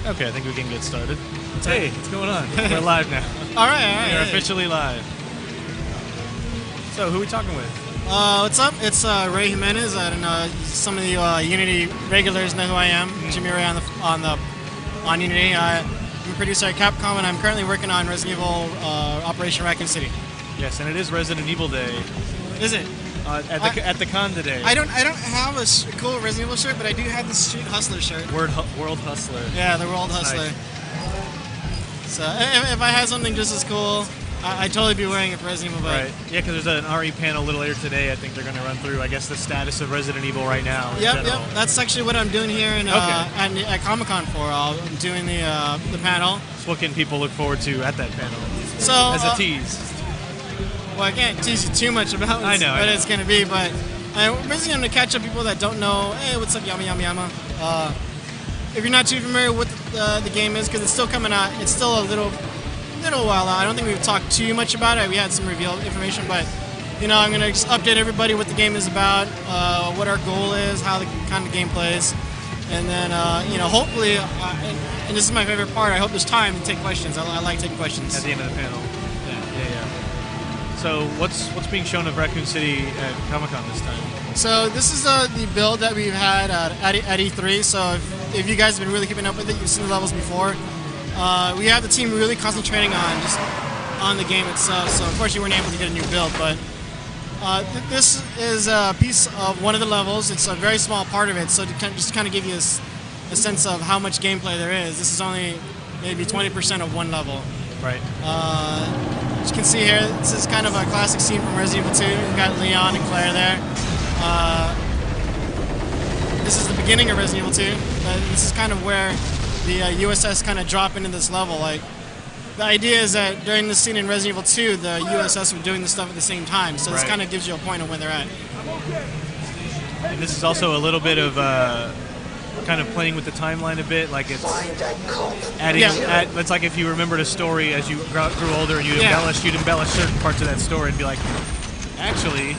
Okay, I think we can get started. Hey, what's going on? We're live now. All right. We're officially live. So, who are we talking with? What's up? It's Ray Jimenez. I don't know. Some of the Unity regulars know who I am. Jimmy Ray on Unity. I'm a producer at Capcom, and I'm currently working on Resident Evil Operation Raccoon City. Yes, and it is Resident Evil Day Is it? at the con today. I don't have a cool Resident Evil shirt, but I do have the Street Hustler shirt. World Hustler. Yeah, the World Hustler. Nice. So if I had something just as cool, I'd totally be wearing it for Resident Evil. Right. Yeah, because there's an RE panel a little later today. I think they're going to run through, I guess, the status of Resident Evil right now. Yep. That's actually what I'm doing here at Comic-Con for. I'm doing the panel. So what can people look forward to at that panel? So as a tease. Well, I can't tease you too much about I know. it's going to be, but I'm basically going to catch up people that don't know, hey, what's up, Yama Yama Yama. If you're not too familiar with the game is, because it's still coming out, it's still a little while out. I don't think we've talked too much about it. We had some reveal information, but I'm going to update everybody what the game is about, what our goal is, how the kind of game plays, and then hopefully, and this is my favorite part, I hope there's time to take questions. I like taking questions At the end of the panel. Yeah. So what's being shown of Raccoon City at Comic-Con this time? So this is the build that we've had at E3. So if you guys have been really keeping up with it, you've seen the levels before. We have the team really concentrating on the game itself. So unfortunately, we weren't able to get a new build, but this is a piece of one of the levels. It's a very small part of it. So to just kind of give you a sense of how much gameplay there is, this is only maybe 20% of one level. Right. As you can see here, this is kind of a classic scene from Resident Evil 2. We've got Leon and Claire there. This is the beginning of Resident Evil 2. This is kind of where the USS kind of drop into this level. Like, the idea is that during this scene in Resident Evil 2, the USS were doing this stuff at the same time. So this kind of gives you a point of where they're at. And this is also a little bit of kind of playing with the timeline a bit, like it's adding. It's like if you remembered a story as you grew older and you'd embellish certain parts of that story and be like, actually,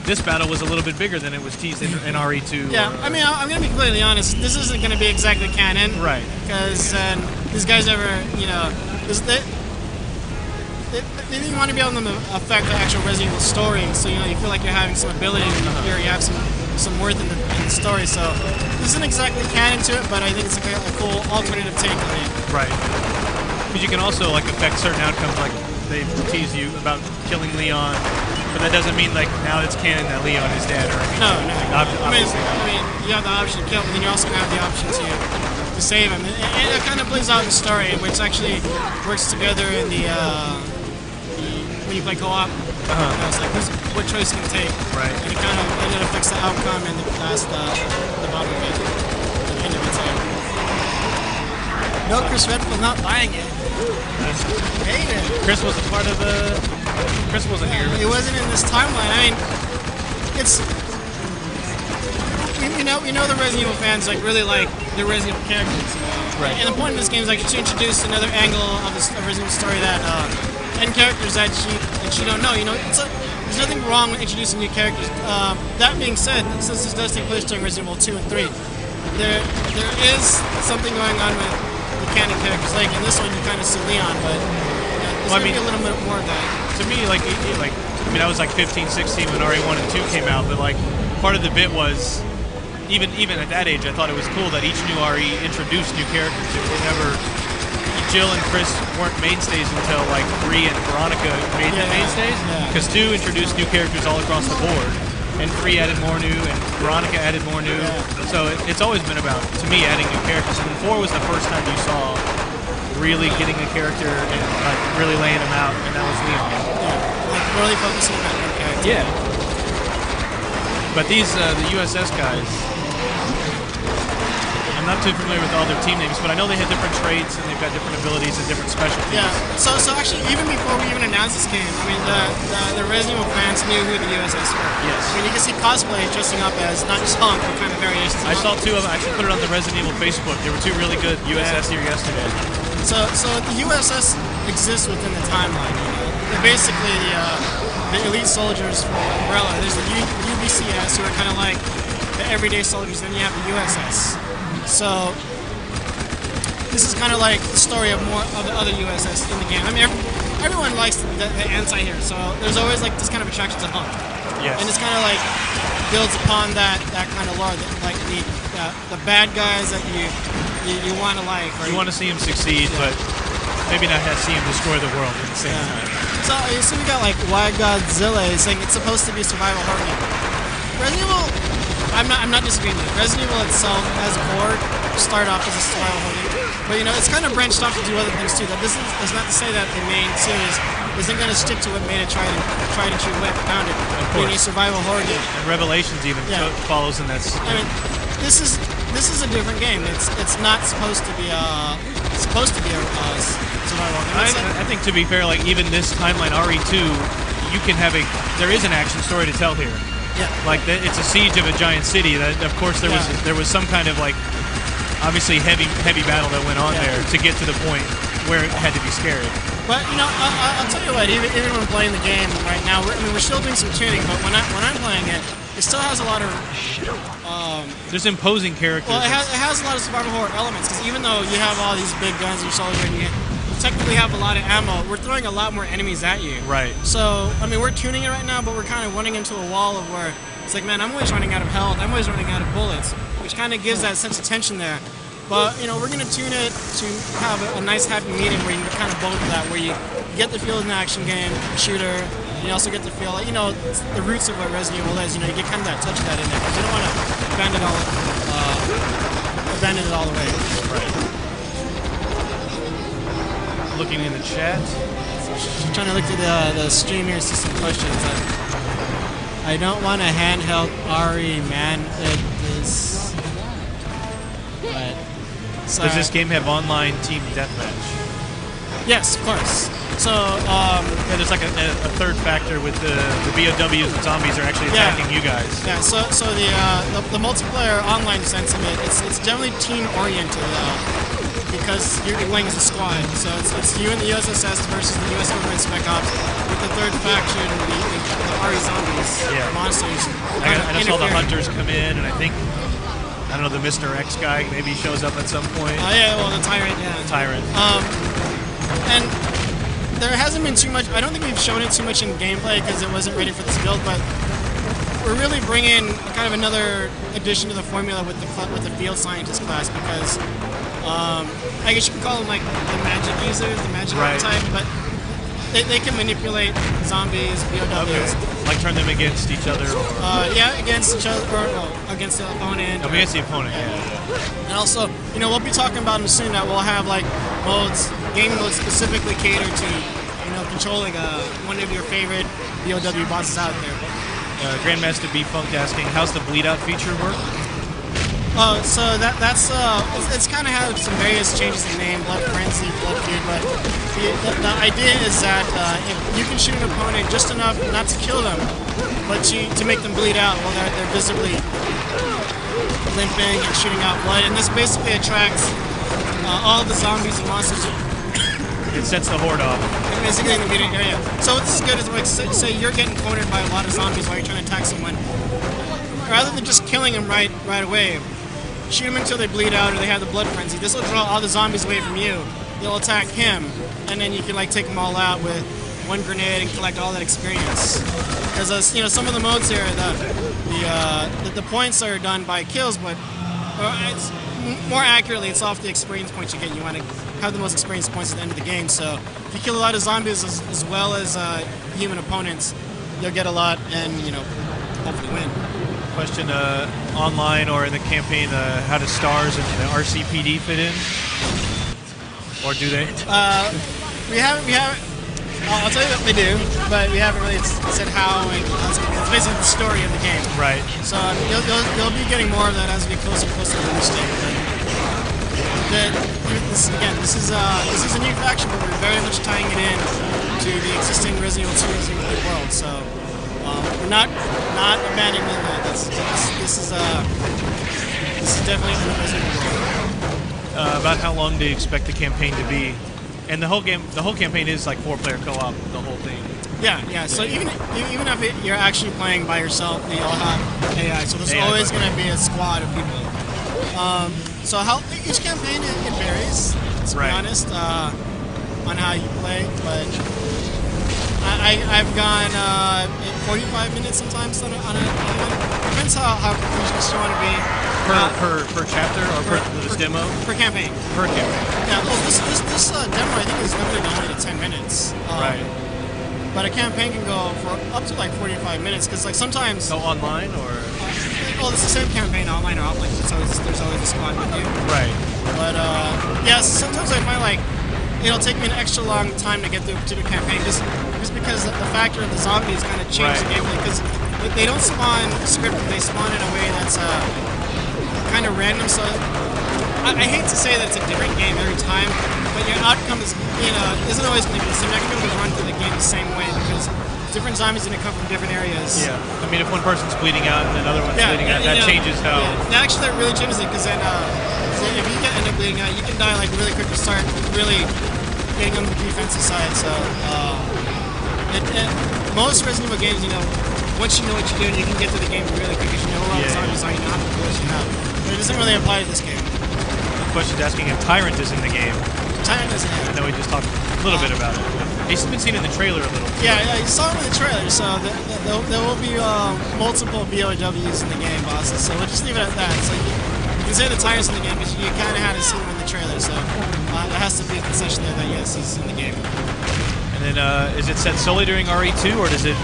this battle was a little bit bigger than it was teased in RE2. Yeah, I mean, I'm going to be completely honest. This isn't going to be exactly canon. Right. Because these guys never, they didn't want to be able to affect the actual Resident Evil story. So, you feel like you're having some ability and you have some worth in the story. So, this isn't exactly canon to it, but I think it's a cool alternative take on it. Right. Because you can also, affect certain outcomes, like they tease you about killing Leon. But that doesn't mean now it's canon that Leon is dead or anything. No. I mean, you have the option to kill, but then you also have the option to save him. And it kind of plays out the story, which actually works together in the when you play co-op. It's like, what choice can you take? Right. And it affects the outcome and the bottom of it. The end of it. No, Chris Redfield not buying it. Hate it. Chris was a part of the. Chris wasn't here. He wasn't in this timeline. I mean, it's we know the Resident Evil fans really like the Resident Evil characters. Right. And the point of this game is to introduce another angle of the Resident Evil story and characters that she don't know. There's nothing wrong with introducing new characters. That being said, since this does take place during Resident Evil 2 and 3, there is something going on with the canon characters. Like in this one, you kind of see Leon, but there's going to be a little bit more of that. To me, I was 15, 16 when RE1 and 2 came out, but part of the bit was, even at that age, I thought it was cool that each new RE introduced new characters. It never, Jill and Chris weren't mainstays until 3 and Veronica made the mainstays, because 2 introduced new characters all across the board, and 3 added more new, and Veronica added more new. So it's always been about, to me, adding new characters. And 4 was the first time you saw really getting a character and really laying him out, and that was Leon. Really focusing on that character. Yeah. But these the USS guys, I'm not too familiar with all their team names, but I know they have different traits and they've got different abilities and different specialties. Yeah. So actually, even before we even announced this game, I mean, the Resident Evil fans knew who the USS were. Yes. I mean, you can see cosplay dressing up as not just Hunk, but kind of variations. I saw 2 of them. I actually put it on the Resident Evil Facebook. There were 2 really good USS here yesterday. So the USS exists within the timeline. They're basically the elite soldiers from Umbrella. There's the UBCS, who are kind of like the everyday soldiers. Then you have the USS. So this is kind of like the story of more of the other USS in the game. I mean, everyone likes the anti-hero, so there's always like this kind of attraction to Hunk. Yes. And it's kind of like builds upon that kind of lore, like the bad guys that you want to like. You want to see him succeed, but maybe not see him destroy the world at the same time. So we got like Why Godzilla is saying it's supposed to be a survival horror game. Resident Evil, I'm not disagreeing with it. Resident Evil itself as a core started off as a survival horror game, but you know it's kind of branched off to do other things too. That this is not to say that the main series isn't going to stick to what made it tried and true way found it, being a survival horror game. And Revelations even follows in that. I mean, this is a different game. It's not supposed to be a survival game. I think to be fair, like even this timeline RE2, you can have there is an action story to tell here. Yeah. Like it's a siege of a giant city. That of course there was some kind of like obviously heavy battle that went on there to get to the point where it had to be scary. But you know, I'll tell you what. Even when playing the game right now, we're still doing some tuning. But when I'm playing it, it still has a lot of. There's imposing characters. Well, it has a lot of survival horror elements because even though you have all these big guns and soldiers and you technically have a lot of ammo, we're throwing a lot more enemies at you. Right. So I mean, we're tuning it right now, but we're kind of running into a wall of where it's like, man, I'm always running out of health. I'm always running out of bullets, which kind of gives that sense of tension there. But you know, we're gonna tune it to have a nice happy medium where you can kind of both of that, where you get the feel of an action game, shooter, and you also get the feel, like, you know, the roots of what Resident Evil is. You know, you get kind of that touch of that in there because you don't want to abandon it all the way. Right. Looking in the chat. I'm trying to look through the stream here, see some questions. I don't want a handheld RE, man. It is. But. Does this game have online team deathmatch? Yes, of course. So, there's like a third factor with the BOWs and zombies are actually attacking you guys. Yeah, so the multiplayer online sense of it, it's generally team-oriented because you're playing as a squad. So it's you and the USSS versus the US government Spec Ops with the third faction, the RE zombies, monsters. I saw the hunters come in, and I think, I don't know, the Mr. X guy maybe shows up at some point. Oh yeah, well the Tyrant, The Tyrant. And there hasn't been too much. I don't think we've shown it too much in gameplay because it wasn't ready for this build. But we're really bringing kind of another addition to the formula with the field scientist class because I guess you can call them like the magic users, the magic type, but they can manipulate zombies, BOWs. Okay. Like turn them against each other? Against each other, or no, against the opponent. Against the opponent, yeah. And also, you know, we'll be talking about them soon that we'll have like game modes specifically catered to, you know, controlling one of your favorite BOW bosses out there. Grandmaster B Funk asking, how's the bleed out feature work? So it's kind of had some various changes in name, Blood Frenzy, Blood Feud, but the idea is that if you can shoot an opponent just enough not to kill them, but to make them bleed out while they're visibly limping and shooting out blood, and this basically attracts all the zombies and monsters. It sets the horde off. Basically in the immediate area. So what this is good is like say you're getting cornered by a lot of zombies while you're trying to attack someone. Rather than just killing them right away, shoot them until they bleed out or they have the blood frenzy. This will draw all the zombies away from you. They'll attack him, and then you can like take them all out with one grenade and collect all that experience. Because you know, some of the modes here, the points are done by kills, but it's more accurately, it's off the experience points you get. You want to have the most experience points at the end of the game. So if you kill a lot of zombies as well as human opponents, you'll get a lot, and you know, hopefully win. Question online or in the campaign, how do stars and the RCPD fit in? Or do they? We haven't. I'll tell you what they do, but we haven't really said how. And it's basically the story of the game. Right. So you'll be getting more of that as we get closer and closer to the release date. This is a new faction, but we're very much tying it in to the existing Resident Evil 2 Resident Evil world. So we're not abandoning that. This is definitely a Resident Evil world. About how long do you expect the campaign to be? And the whole campaign is like 4-player co-op, the whole thing. Yeah. So even if you're actually playing by yourself, they all have AI. So there's always going to be a squad of people. So how each campaign it varies. to be Right. honest, on how you play. But I've gone 45 minutes sometimes on a depends how confused you want to be. Per chapter or per this demo? Per campaign. Per campaign. Yeah, well, this demo I think is limited only to 10 minutes. Right. But a campaign can go for up to like 45 minutes because like sometimes. So online or? Well, it's the same campaign online or offline. So there's always a squad with you. Right. But yeah, sometimes I find like it'll take me an extra long time to get through to the campaign just because the factor of the zombies kind of changed the gameplay because they don't spawn scripted. They spawn in a way that's kind of random. So I hate to say that it's a different game every time, but your outcome is isn't always going to be the same. You're not going to be able to run through the game the same way because different zombies are going to come from different areas. Yeah. I mean, if one person's bleeding out and another one's bleeding out, that changes how. Yeah. Actually, that really changes it because then if you end up bleeding out, you can die like really quick to start really getting on the defensive side. So most Resident Evil games, once you know what you're doing, you can get to the game really quick because you know all the zombies are, you know how to close you have. But it doesn't really apply to this game. The question's asking if Tyrant is in the game. Tyrant isn't in it. I know we just talked a little bit about it. He's been seen in the trailer a little. Yeah, you saw him in the trailer, so there will be multiple BOWs in the game, bosses, so we'll just leave it at that. So you can say the Tyrant's in the game because you kind of had to see him in the trailer, so there has to be a concession there that yes, he's in the game. And then is it set solely during RE2 or does it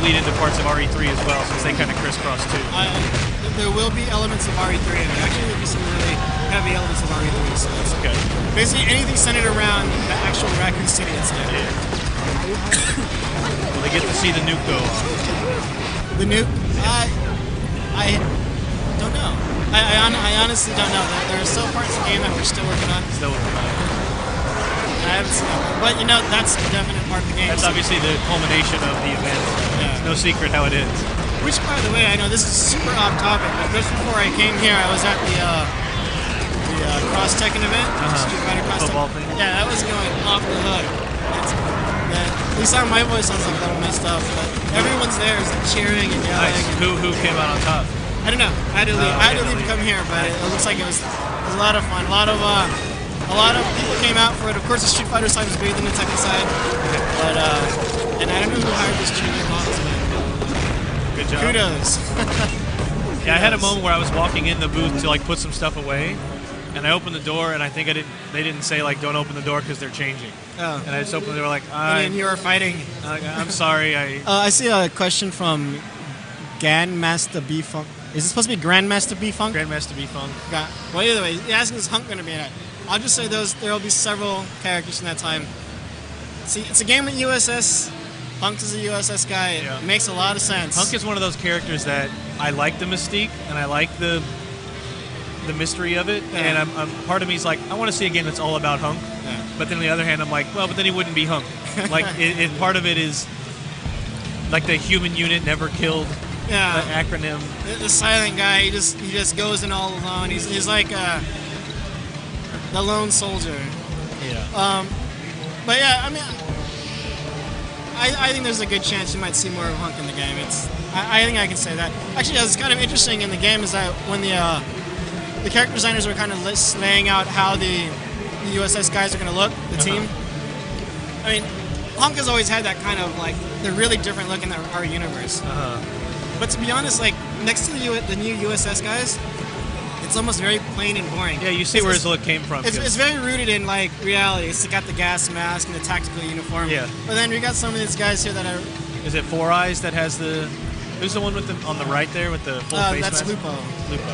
bleed into parts of RE3 as well since they kind of crisscross too? There will be elements of RE3 and actually there will be some really heavy elements of RE3. So it's okay. Basically anything centered around the actual Raccoon City itself. Yeah. Well, they get to see the nuke go off. The nuke? I don't know. I honestly don't know. There are still parts of the game that we're still working on. I haven't seen it. But that's a definite part of the game. That's obviously the culmination of the event. Yeah. It's no secret how it is. Which, by the way, I know this is super off topic, but just before I came here, I was at the Cross Tekken event, Street Fighter Cross Football Tekken. thing. Yeah, that was going off the hook. At least on my voice sounds like a little messed up, but everyone's there is like cheering and yelling. Nice. Who came out on top? I don't know. I had to leave. I had to leave to come here, but it looks like it was a lot of fun. A lot of people came out for it. Of course, the Street Fighter side was bigger than the Tekken side, but and I don't know who hired this junior boss, but Good job. kudos. Yeah, I had a moment where I was walking in the booth to like put some stuff away, and I opened the door, and I think they didn't say like don't open the door because they're changing. Oh. And I just opened the door like And you were fighting. I'm sorry. I see a question from Grandmaster B Funk. Is it supposed to be Grandmaster B Funk? Grandmaster B Funk. Well, either way, he's asking is Hunk going to be in it? I'll just say there will be several characters in that time. See, it's a game with USS. Hunk is a USS guy. It makes a lot of sense. Hunk is one of those characters that I like the mystique and I like the mystery of it, and I'm part of me is like I want to see a game that's all about Hunk. Yeah. But then on the other hand, I'm like, well, but then he wouldn't be Hunk. Like part of it is like the human unit never killed. Yeah. The acronym. The silent guy. He just goes in all alone. He's like the lone soldier. Yeah. But yeah, I mean, I think there's a good chance you might see more of Hunk in the game. I think I can say that. Actually, what's kind of interesting in the game is that when the character designers were kind of laying out how the USS guys are going to look, the team. I mean, Hunk has always had that kind of like the really different look in our universe. But to be honest, like next to the new USS guys, it's almost very plain and boring. Yeah, you see where his look came from. It's very rooted in like reality. It's got the gas mask and the tactical uniform. Yeah. But then we got some of these guys here that are. Is it Four Eyes that has the? Who's the one with on the right there with the full face that's mask? Lupo. Lupo.